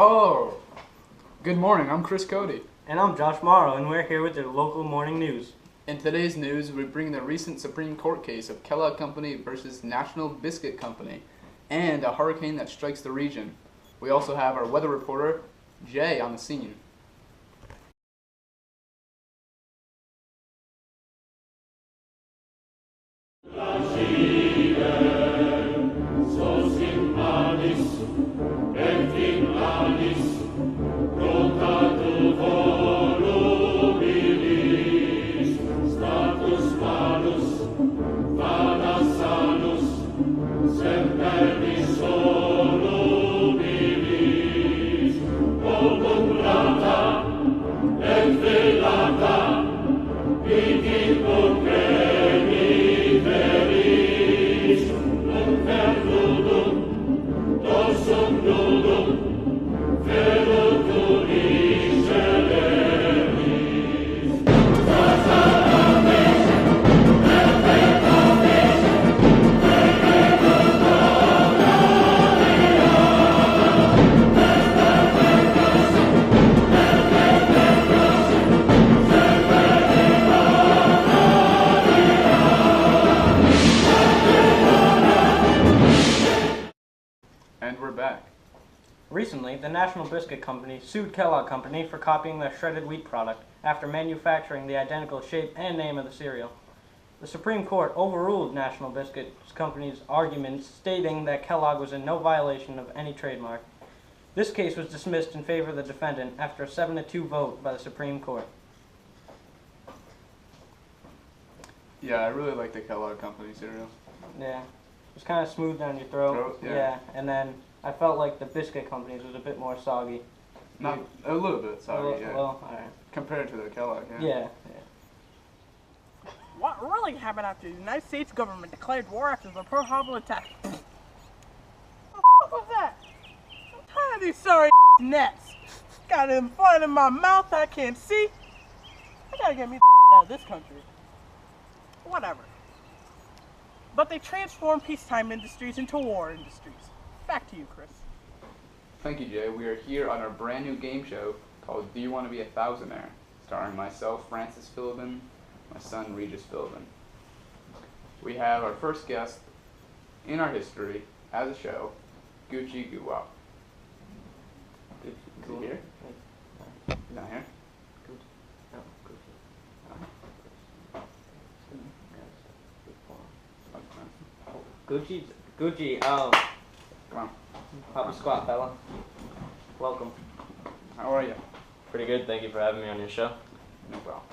Oh, good morning. I'm Chris Cody. And I'm Josh Morrow, and we're here with the local morning news. In today's news, we bring the recent Supreme Court case of Kellogg Company versus National Biscuit Company and a hurricane that strikes the region. We also have our weather reporter, Jay, on the scene. And we're back. Recently, the National Biscuit Company sued Kellogg Company for copying their shredded wheat product after manufacturing the identical shape and name of the cereal. The Supreme Court overruled National Biscuit Company's arguments, stating that Kellogg was in no violation of any trademark. This case was dismissed in favor of the defendant after a 7-2 vote by the Supreme Court. Yeah, I really like the Kellogg Company cereal. Yeah, it was kind of smooth down your throat. Yeah. And then I felt like the Biscuit Company's was a bit more soggy. Not a little bit, sorry. Yeah. Well, all right. Compared to the Kellogg, yeah. Yeah. What really happened after the United States government declared war after the Pearl Harbor attack? What the f was that? I'm tired of these sorry nets. Got it in front of my mouth, I can't see. I gotta get me the out of this country. Whatever. But they transformed peacetime industries into war industries. Back to you, Chris. Thank you, Jay. We are here on our brand new game show called Do You Want to Be a Thousandaire? Starring myself, Francis Philbin, my son, Regis Philbin. We have our first guest in our history as a show, Gucci Guwap. Is he here? He's not here? Gucci, Come on. pop a squat, fella. Welcome. How are you? Pretty good, thank you for having me on your show. No problem.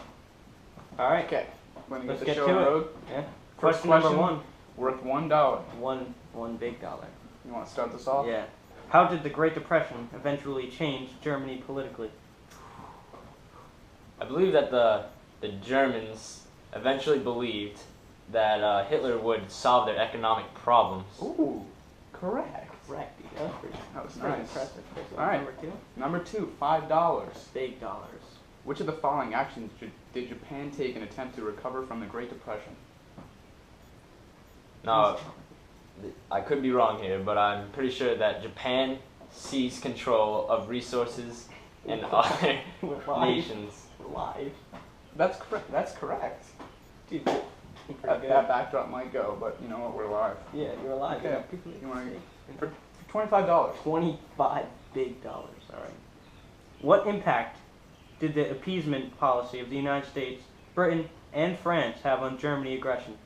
All right. Okay, let me Let's get the get show to on the it. road. Yeah. First Question number question. one. Worth $1. One big dollar. You want to start this off? Yeah. How did the Great Depression eventually change Germany politically? I believe that the Germans eventually believed that Hitler would solve their economic problems. Ooh, correct. Correct. That was pretty, That was pretty nice. impressive. All right. Number two. Number 2, $5. Big dollars. Which of the following actions did Japan take in an attempt to recover from the Great Depression? Now, I could be wrong here, but I'm pretty sure that Japan seized control of resources and other nations. Live. That's correct. That's correct. Dude, That backdrop might go, but you know what? We're live. yeah, you're alive. Okay. People You want say. for $25? 25 big dollars. All right. What impact did the appeasement policy of the United States, Britain, and France have on Germany aggression?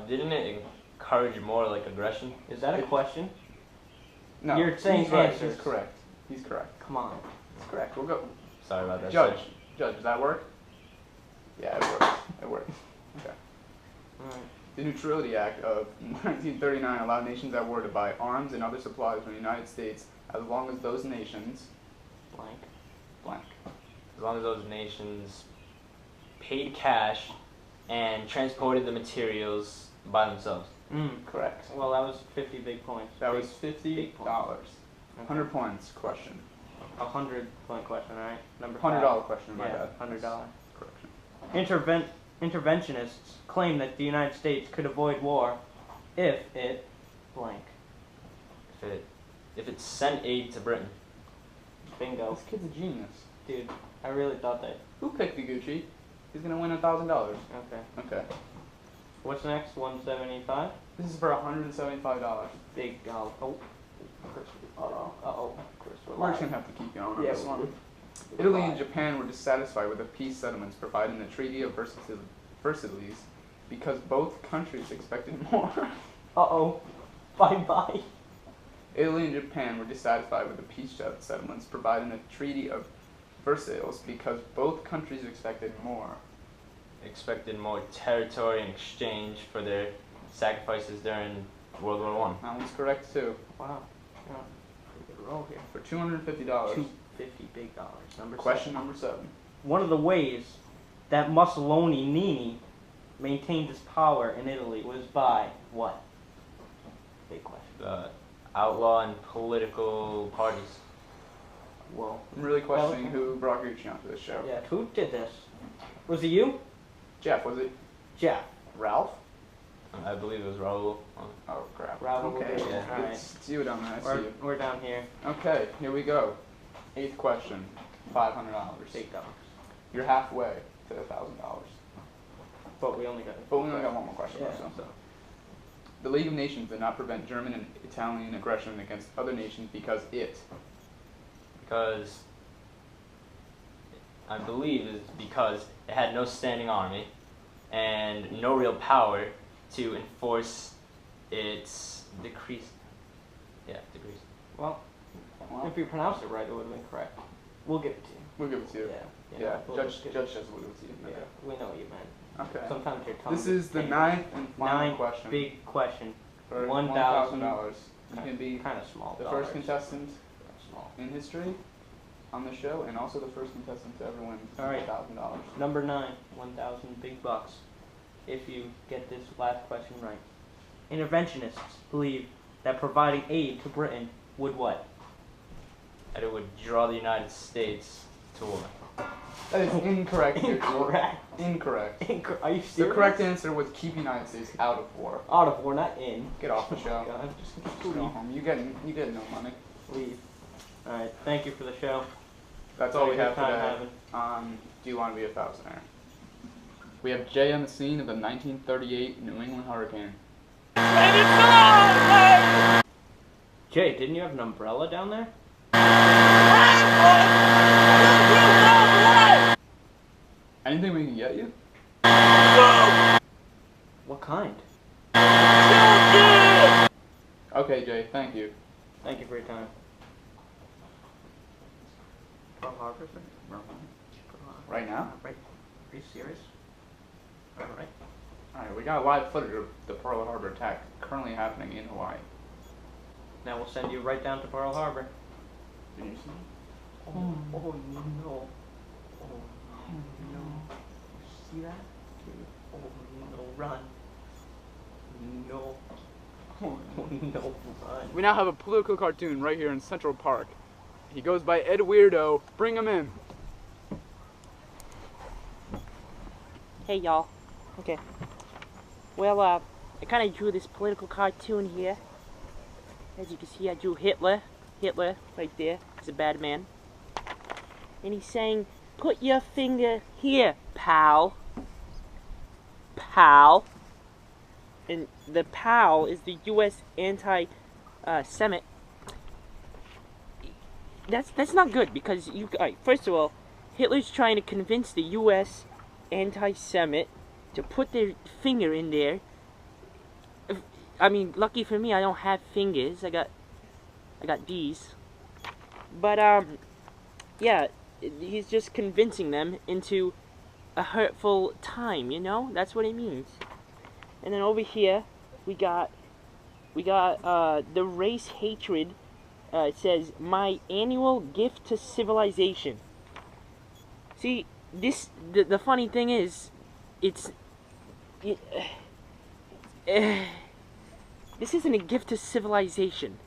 Didn't it encourage more like aggression? Is that a question? No. You're saying he's right. answers. He's correct. He's correct. Come on. He's correct. We'll go. Sorry about that. Judge. sir. Judge, does that work? Yeah, it works. It works. Okay. All right. The Neutrality Act of 1939 allowed nations at war to buy arms and other supplies from the United States as long as those nations Blank. blank. As long as those nations paid cash and transported the materials by themselves. Correct. Well, that was 50 big points. That was big $50. points. 100 points question. A 100-point question, all right? Number $100 five. question, my Yeah, bad. $100. Correction. Interventionists claim that the United States could avoid war if it blank. If it if it sent aid to Britain. Bingo. This kid's a genius. Dude, I really thought that. Who picked the Gucci? He's gonna win $1,000. Okay. Okay. What's next? 175? This is for $175. Big golf. Oh. Uh-oh. Uh-oh. Chris, We're just gonna have to keep going on Yeah, this one. we- Italy and Japan were dissatisfied with the peace settlements provided in the Treaty of Versailles because both countries expected more. Uh-oh. Bye-bye. Italy and Japan were dissatisfied with the peace settlements provided in the Treaty of Versailles because both countries expected more. Expected more territory in exchange for their sacrifices during World War One. That one's correct too. Wow. Yeah. Pretty good roll here. For $250. 250 big dollars. Number Question 7. number 7. One of the ways that Mussolini maintained his power in Italy was by what? Big question. The outlaw and political parties. Whoa. I'm really questioning who brought Gucci onto this show. Yeah, who did this? Was it you? Jeff, was it Jeff. Ralph? I believe it was Raul. Oh crap. Ralph will Okay. do it. Yeah. Alright. It's you down there. I see you. We're down here. Okay, here we go. 8th question. $500. Big dollars. You're halfway to $1,000. But we only got. But we only got one more question. Yeah. So. The League of Nations did not prevent German and Italian aggression against other nations because it. Because I believe it's because it had no standing army and no real power to enforce its decrees. Yeah, decrees. Well, Well, if you pronounced it right, it would have been correct. We'll give it to you. we'll give it to you. Yeah, we'll Judge just give says we'll give it to you. Yeah, we know what you meant. Okay. Sometimes your tongue. This gets is the tangled. 9th and final Ninth question. big question. For $1,000. $1,000. You can be Kind of small. the dollars. first contestant Small. in history on the show, and also the first contestant to ever win All right. $1,000. Number 9, 1,000 big bucks. If you get this last question right. Interventionists believe that providing aid to Britain would what? That it would draw the United States to war. That is incorrect. Incorrect. Incorrect. Are you serious? The correct answer was keep United States out of war. Out of war, not in. Get off the show. God, Just go home. You get no money. leave. All right. Thank you for the show. That's all we Had a have good time today. having. On Do You Want to Be a Thousandaire? We have Jay on the scene of the 1938 New England hurricane. Jay, didn't you have an umbrella down there? Anything we can get you? What kind? Okay, Jay. Thank you. Thank you for your time. Pearl Harbor, sir? Right now? Right. Are you serious? All right. Alright, we got live footage of the Pearl Harbor attack currently happening in Hawaii. Now we'll send you right down to Pearl Harbor. Did you see? Oh no. Oh no. See that? Oh no, run. No. Oh no, run. We now have a political cartoon right here in Central Park. He goes by Ed Weirdo. Bring him in. Hey y'all. Okay. Well, I kind of drew this political cartoon here. As you can see, I drew Hitler. Hitler, right there. He's a bad man. And he's saying, put your finger here, pal. Pal. And the pal is the U.S. anti-Semitic. That's not good because you. First of all, Hitler's trying to convince the U.S. anti-Semite to put their finger in there. I mean, lucky for me, I don't have fingers. I got these. But yeah, he's just convincing them into a hurtful time. You know, that's what it means. And then over here, we got the race hatred. It says, my annual gift to civilization. See, the funny thing is, this isn't a gift to civilization.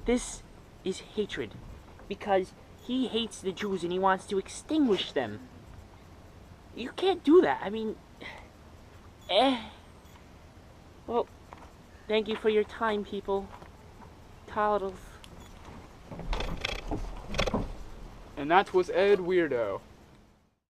This is hatred. Because he hates the Jews and he wants to extinguish them. You can't do that. I mean, Well, thank you for your time, people. Toodles. And that was Ed Weirdo.